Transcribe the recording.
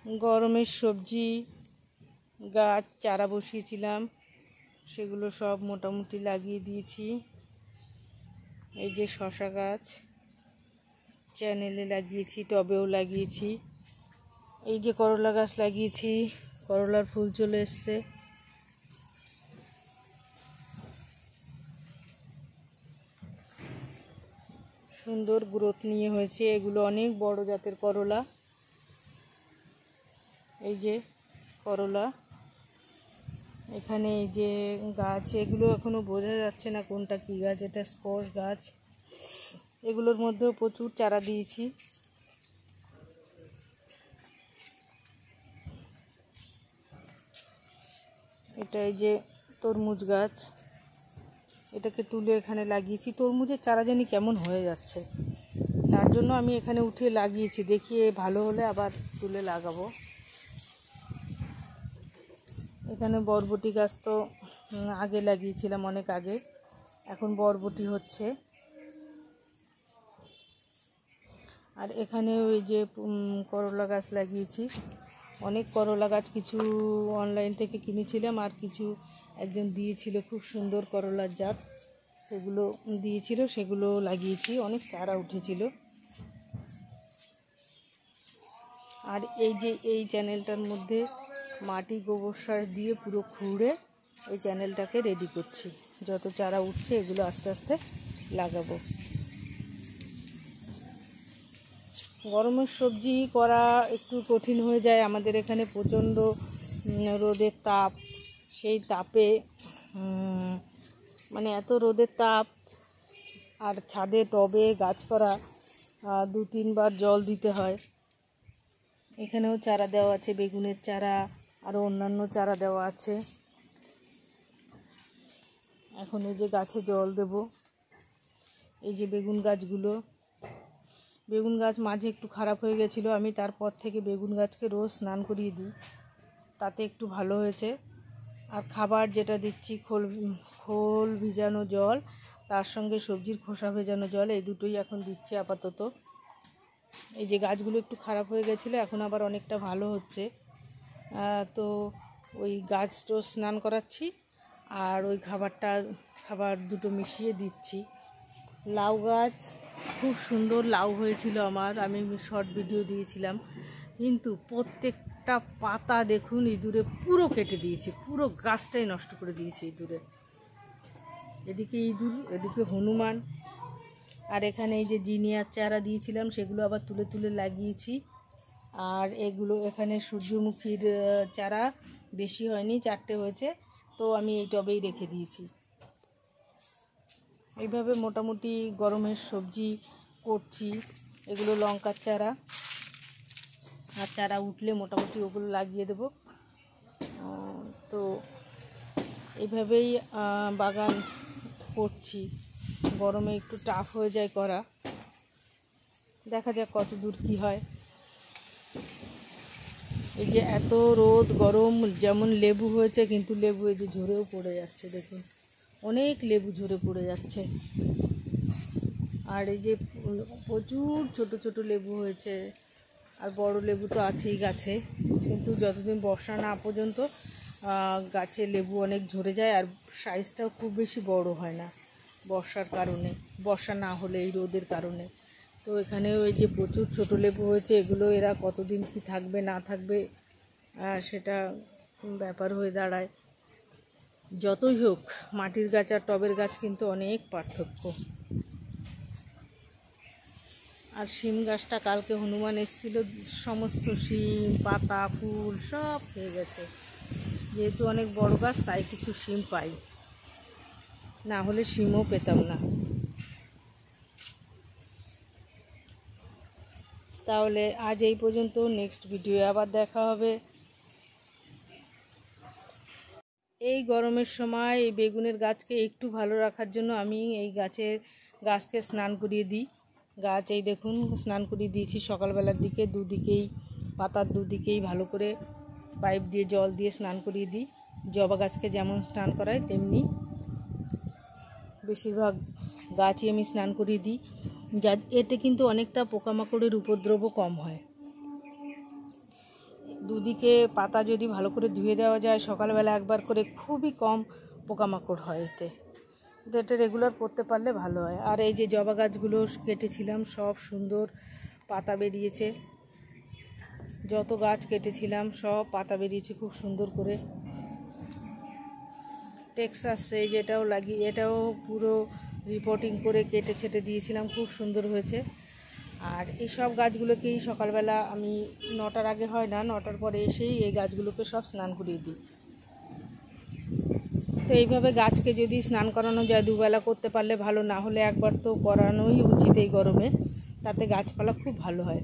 গরমের সবজি গাছ চারা বসিয়েছিলাম, সেগুলো সব মোটামুটি লাগিয়ে দিয়েছি। এই যে শশা গাছ চ্যানেলে লাগিয়েছি, টবেও লাগিয়েছি। এই যে করলা গাছ লাগিয়েছি, করলার ফুল চলে এসছে। সুন্দর গ্রোথ নিয়ে হয়েছে, এগুলো অনেক বড় জাতের করলা। এই যে করলা, এখানে এই যে গাছ, এগুলো এখনো বোঝা যাচ্ছে না কোনটা কি গাছ। এটা স্কোয়াশ গাছ। এগুলোর মধ্যেও প্রচুর চারা দিয়েছি। এটা এই যে তরমুজ গাছ, এটাকে তুলে এখানে লাগিয়েছি। তরমুজের চারা জানি কেমন হয়ে যাচ্ছে, তার জন্য আমি এখানে উঠিয়ে লাগিয়েছি। দেখিয়ে ভালো হলে আবার তুলে লাগাবো। এখানে বরবটি গাছ তো আগে লাগিয়েছিলাম, অনেক আগে। এখন বরবটি হচ্ছে। আর এখানে ওই যে করলা গাছ লাগিয়েছি। অনেক করলা গাছ কিছু অনলাইন থেকে কিনেছিলাম, আর কিছু একজন দিয়েছিল, খুব সুন্দর করলার জাত, সেগুলো দিয়েছিল, সেগুলো লাগিয়েছি। অনেক চারা উঠেছিল। আর এই যে এই চ্যানেলটার মধ্যে মাটি গোবর সার দিয়ে পুরো খুঁড়ে এই চ্যানেলটাকে রেডি করছি। যত চারা উঠছে এগুলো আস্তে আস্তে লাগাবো। গরমের সবজি করা একটু কঠিন হয়ে যায়। আমাদের এখানে প্রচণ্ড রোদের তাপ। সেই তাপে মানে এত রোদের তাপ, আর ছাদে টবে গাছ করা 2-3 বার জল দিতে হয়। এখানেও চারা দেওয়া আছে, বেগুনের চারা, আরও অন্যান্য চারা দেওয়া আছে। এখন এই যে গাছে জল দেব। এই যে বেগুন গাছগুলো, বেগুন গাছ মাঝে একটু খারাপ হয়ে গেছিলো, আমি তারপর থেকে বেগুন গাছকে রোজ স্নান করিয়ে দিই, তাতে একটু ভালো হয়েছে। আর খাবার যেটা দিচ্ছি, খোল ভিজানো জল, তার সঙ্গে সবজির খোসা ভেজানো জল, এই দুটোই এখন দিচ্ছি আপাতত। এই যে গাছগুলো একটু খারাপ হয়ে গেছিলো, এখন আবার অনেকটা ভালো হচ্ছে। তো ওই গাছটা স্নান করাচ্ছি, আর ওই খাবার দুটো মিশিয়ে দিচ্ছি। লাউ গাছ খুব সুন্দর লাউ হয়েছিল আমার, আমি শর্ট ভিডিও দিয়েছিলাম, কিন্তু প্রত্যেকটা পাতা দেখুন ইঁদুরে পুরো কেটে দিয়েছে, পুরো গাছটাই নষ্ট করে দিয়েছে ইঁদুরে। এদিকে ইঁদুর, এদিকে হনুমান। আর এখানে এই যে জিনিয়ার চারা দিয়েছিলাম, সেগুলো আবার তুলে তুলে লাগিয়েছি। আর এগুলো এখানে সূর্যমুখীর চারা বেশি হয়নি, 4টে হয়েছে, তো আমি এই টবেই রেখে দিয়েছি। এইভাবে মোটামুটি গরমের সবজি করছি। এগুলো লঙ্কার চারা, আর চারা উঠলে মোটামুটি ওগুলো লাগিয়ে দেব। তো এইভাবেই বাগান করছি। গরমে একটু টাফ হয়ে যায় করা, দেখা যাক কত দূর কী হয়। এই যে এত রোদ গরম, যেমন লেবু হয়েছে, কিন্তু লেবু এই যে ঝরেও পড়ে যাচ্ছে, দেখুন অনেক লেবু ঝরে পড়ে যাচ্ছে। আর এই যে প্রচুর ছোট ছোট লেবু হয়েছে, আর বড় লেবু তো আছেই গাছে, কিন্তু যতদিন বর্ষা না পর্যন্ত গাছে লেবু অনেক ঝরে যায়, আর সাইজটাও খুব বেশি বড় হয় না বর্ষার কারণে, বর্ষা না হলে এই রোদের কারণে। তো এখানে ওই যে প্রচুর ছোট লেবু হয়েছে, এগুলো এরা কতদিন কি থাকবে না থাকবে সেটা ব্যাপার হয়ে দাঁড়ায়। যতই হোক, মাটির গাছ আর টবের গাছ কিন্তু অনেক পার্থক্য। আর শিম গাছটা কালকে হনুমান এসেছিল, সমস্ত শিম পাতা ফুল সব খেয়ে গেছে। যেহেতু অনেক বড় গাছ, তাই কিছু শিম পাই, না হলে শিমও পেতাম না। তাহলে আজ এই পর্যন্ত, নেক্সট ভিডিও আবার দেখা হবে। এই গরমের সময় এই বেগুনের গাছকে একটু ভালো রাখার জন্য আমি এই গাছকে স্নান করিয়ে দিই। গাছ এই দেখুন স্নান করিয়ে দিয়েছি সকালবেলার দিকে, দুদিকেই পাতার দুদিকেই ভালো করে পাইপ দিয়ে জল দিয়ে স্নান করিয়ে দিই। জবা গাছকে যেমন স্নান করাই, তেমনি বেশিরভাগ গাছই আমি স্নান করিয়ে দিই। এতে কিন্তু অনেকটা পোকামাকড়ের উপদ্রবও কম হয়। দুদিকে পাতা যদি ভালো করে ধুয়ে দেওয়া যায় সকালবেলা একবার করে, খুবই কম পোকামাকড় হয় এতে। তো এটা রেগুলার করতে পারলে ভালো হয়। আর এই যে জবা গাছগুলো কেটেছিলাম, সব সুন্দর পাতা বেরিয়েছে। যত গাছ কেটেছিলাম সব পাতা বেরিয়েছে খুব সুন্দর করে। টেক্সাস এই যেটাও লাগিয়ে, এটাও পুরো রিপোর্টিং করে কেটে ছেটে দিয়েছিলাম, খুব সুন্দর হয়েছে। আর এই সব গাছগুলোকেই সকালবেলা আমি 9টার আগে হয় না, 9টার পরে এসেই এই গাছগুলোকে সব স্নান করিয়ে দিই। তো এইভাবে গাছকে যদি স্নান করানো যায়, দুবেলা করতে পারলে ভালো, না হলে একবার তো করানোই উচিত এই গরমে, তাতে গাছপালা খুব ভালো হয়।